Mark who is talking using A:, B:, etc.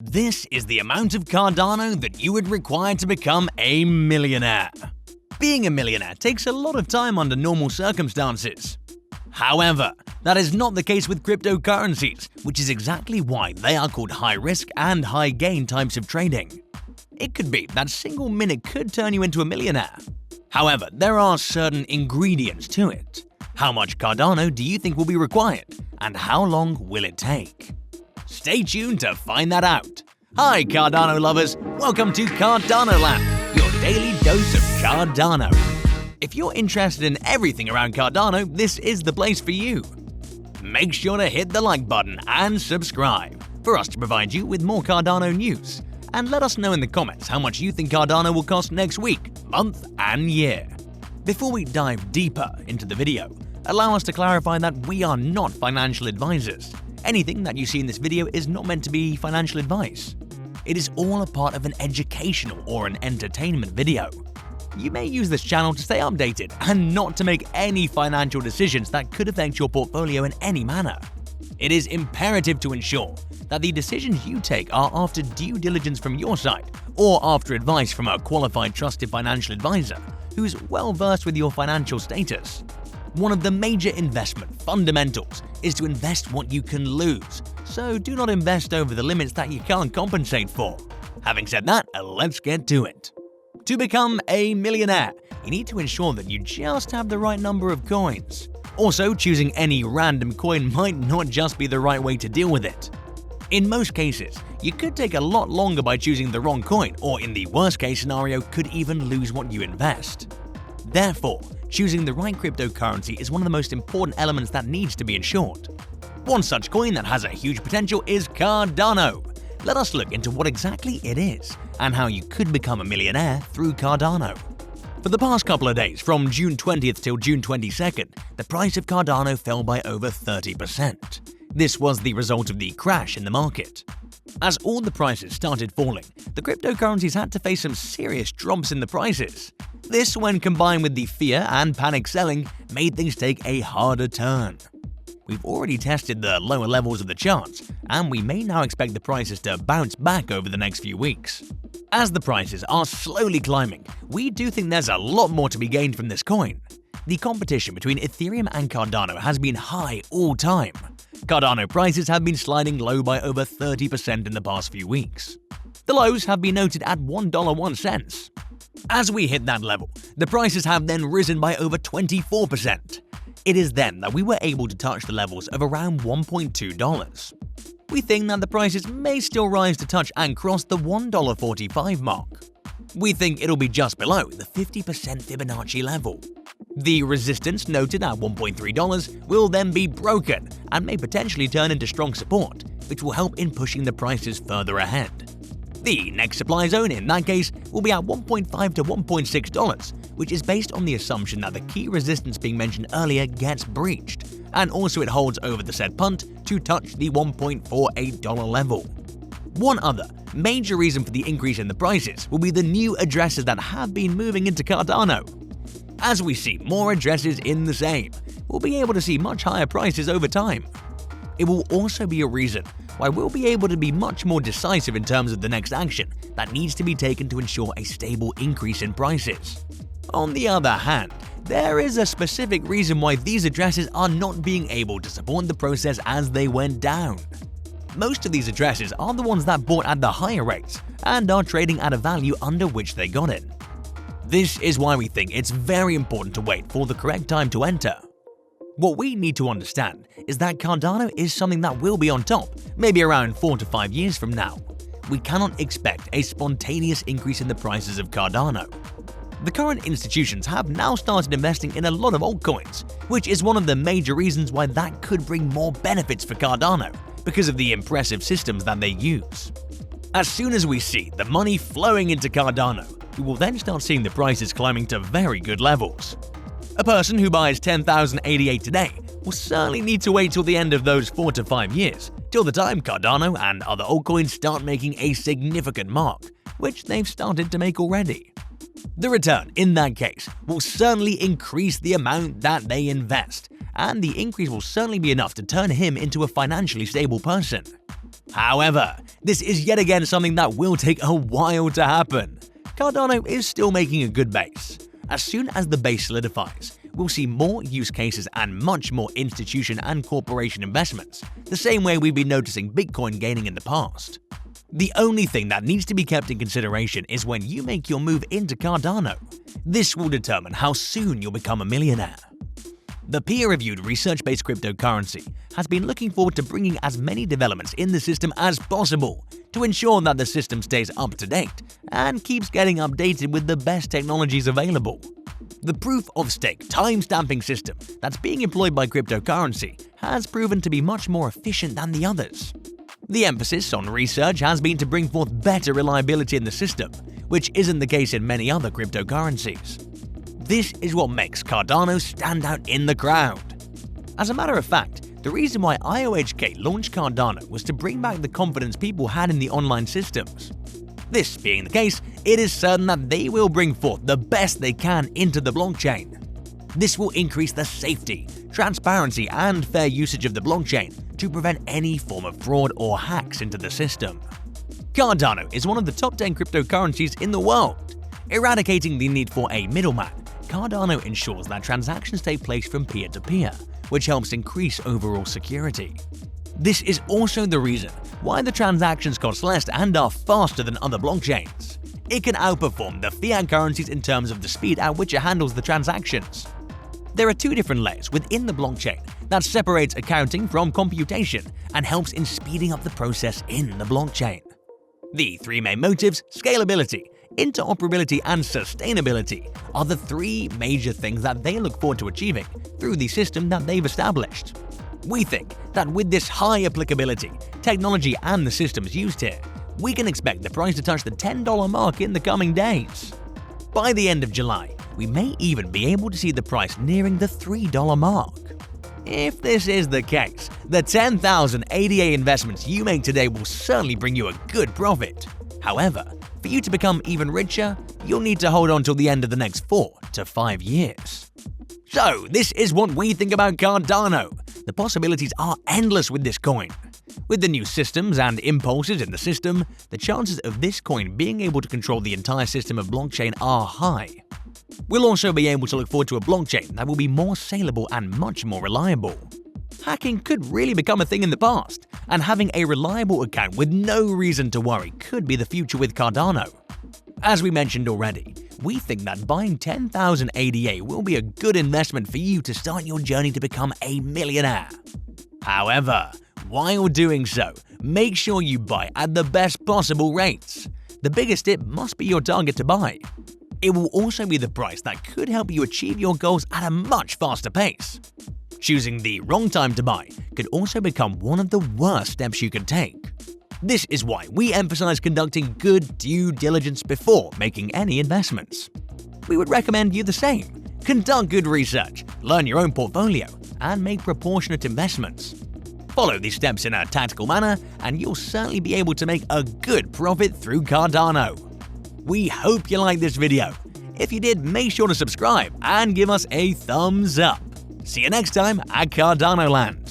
A: This is the amount of Cardano that you would require to become a millionaire. Being a millionaire takes a lot of time under normal circumstances. However, that is not the case with cryptocurrencies, which is exactly why they are called high-risk and high-gain types of trading. It could be that a single minute could turn you into a millionaire. However, there are certain ingredients to it. How much Cardano do you think will be required, and how long will it take? Stay tuned to find that out. Hi Cardano lovers, welcome to Cardano Land, your daily dose of Cardano. If you're interested in everything around Cardano, this is the place for you. Make sure to hit the like button and subscribe for us to provide you with more Cardano news. And let us know in the comments how much you think Cardano will cost next week, month, and year. Before we dive deeper into the video, allow us to clarify that we are not financial advisors. Anything that you see in this video is not meant to be financial advice. It is all a part of an educational or an entertainment video. You may use this channel to stay updated and not to make any financial decisions that could affect your portfolio in any manner. It is imperative to ensure that the decisions you take are after due diligence from your side or after advice from a qualified trusted financial advisor who's well versed with your financial status. One of the major investment fundamentals is to invest what you can lose, so do not invest over the limits that you can't compensate for. Having said that, let's get to it. To become a millionaire, you need to ensure that you just have the right number of coins. Also, choosing any random coin might not just be the right way to deal with it. In most cases, you could take a lot longer by choosing the wrong coin, or in the worst case scenario, could even lose what you invest. Therefore, choosing the right cryptocurrency is one of the most important elements that needs to be ensured. One such coin that has a huge potential is Cardano. Let us look into what exactly it is and how you could become a millionaire through Cardano. For the past couple of days, from June 20th till June 22nd, the price of Cardano fell by over 30%. This was the result of the crash in the market. As all the prices started falling, the cryptocurrencies had to face some serious drops in the prices. This, when combined with the fear and panic selling, made things take a harder turn. We've already tested the lower levels of the charts, and we may now expect the prices to bounce back over the next few weeks. As the prices are slowly climbing, we do think there's a lot more to be gained from this coin. The competition between Ethereum and Cardano has been high all time. Cardano prices have been sliding low by over 30% in the past few weeks. The lows have been noted at $1.01. As we hit that level, the prices have then risen by over 24%. It is then that we were able to touch the levels of around $1.2. We think that the prices may still rise to touch and cross the $1.45 mark. We think it'll be just below the 50% Fibonacci level. The resistance noted at $1.3 will then be broken and may potentially turn into strong support, which will help in pushing the prices further ahead. The next supply zone in that case will be at $1.5 to $1.6, which is based on the assumption that the key resistance being mentioned earlier gets breached, and also it holds over the said punt to touch the $1.48 level. One other major reason for the increase in the prices will be the new addresses that have been moving into Cardano. As we see more addresses in the same, we'll be able to see much higher prices over time. It will also be a reason why we'll be able to be much more decisive in terms of the next action that needs to be taken to ensure a stable increase in prices. On the other hand, there is a specific reason why these addresses are not being able to support the process as they went down. Most of these addresses are the ones that bought at the higher rates and are trading at a value under which they got in. This is why we think it's very important to wait for the correct time to enter. What we need to understand is that Cardano is something that will be on top, maybe around 4 to 5 years from now. We cannot expect a spontaneous increase in the prices of Cardano. The current institutions have now started investing in a lot of altcoins, which is one of the major reasons why that could bring more benefits for Cardano because of the impressive systems that they use. As soon as we see the money flowing into Cardano, we will then start seeing the prices climbing to very good levels. A person who buys 10,088 today will certainly need to wait till the end of those 4 to 5 years, till the time Cardano and other altcoins start making a significant mark, which they've started to make already. The return, in that case, will certainly increase the amount that they invest, and the increase will certainly be enough to turn him into a financially stable person. However, this is yet again something that will take a while to happen. Cardano is still making a good base. As soon as the base solidifies, we'll see more use cases and much more institution and corporation investments, the same way we've been noticing Bitcoin gaining in the past. The only thing that needs to be kept in consideration is when you make your move into Cardano. This will determine how soon you'll become a millionaire. The peer-reviewed research-based cryptocurrency has been looking forward to bringing as many developments in the system as possible to ensure that the system stays up to date and keeps getting updated with the best technologies available. The proof-of-stake time-stamping system that's being employed by cryptocurrency has proven to be much more efficient than the others. The emphasis on research has been to bring forth better reliability in the system, which isn't the case in many other cryptocurrencies. This is what makes Cardano stand out in the crowd. As a matter of fact, the reason why IOHK launched Cardano was to bring back the confidence people had in the online systems. This being the case, it is certain that they will bring forth the best they can into the blockchain. This will increase the safety, transparency, and fair usage of the blockchain to prevent any form of fraud or hacks into the system. Cardano is one of the top 10 cryptocurrencies in the world. Eradicating the need for a middleman, Cardano ensures that transactions take place from peer-to-peer, which helps increase overall security. This is also the reason why the transactions cost less and are faster than other blockchains. It can outperform the fiat currencies in terms of the speed at which it handles the transactions. There are two different layers within the blockchain that separates accounting from computation and helps in speeding up the process in the blockchain. The three main motives, scalability, interoperability, and sustainability, are the three major things that they look forward to achieving through the system that they've established. We think that with this high applicability, technology, and the systems used here, we can expect the price to touch the $10 mark in the coming days. By the end of July, we may even be able to see the price nearing the $3 mark. If this is the case, the 10,000 ADA investments you make today will certainly bring you a good profit. However, for you to become even richer, you'll need to hold on till the end of the next 4 to 5 years. So, this is what we think about Cardano. The possibilities are endless with this coin. With the new systems and impulses in the system, the chances of this coin being able to control the entire system of blockchain are high. We'll also be able to look forward to a blockchain that will be more saleable and much more reliable. Hacking could really become a thing in the past, and having a reliable account with no reason to worry could be the future with Cardano. As we mentioned already, we think that buying 10,000 ADA will be a good investment for you to start your journey to become a millionaire. However, while doing so, make sure you buy at the best possible rates. The biggest tip must be your target to buy. It will also be the price that could help you achieve your goals at a much faster pace. Choosing the wrong time to buy could also become one of the worst steps you could take. This is why we emphasize conducting good due diligence before making any investments. We would recommend you the same. Conduct good research, learn your own portfolio, and make proportionate investments. Follow these steps in a tactical manner, and you'll certainly be able to make a good profit through Cardano. We hope you liked this video. If you did, make sure to subscribe and give us a thumbs up. See you next time at Cardano Land.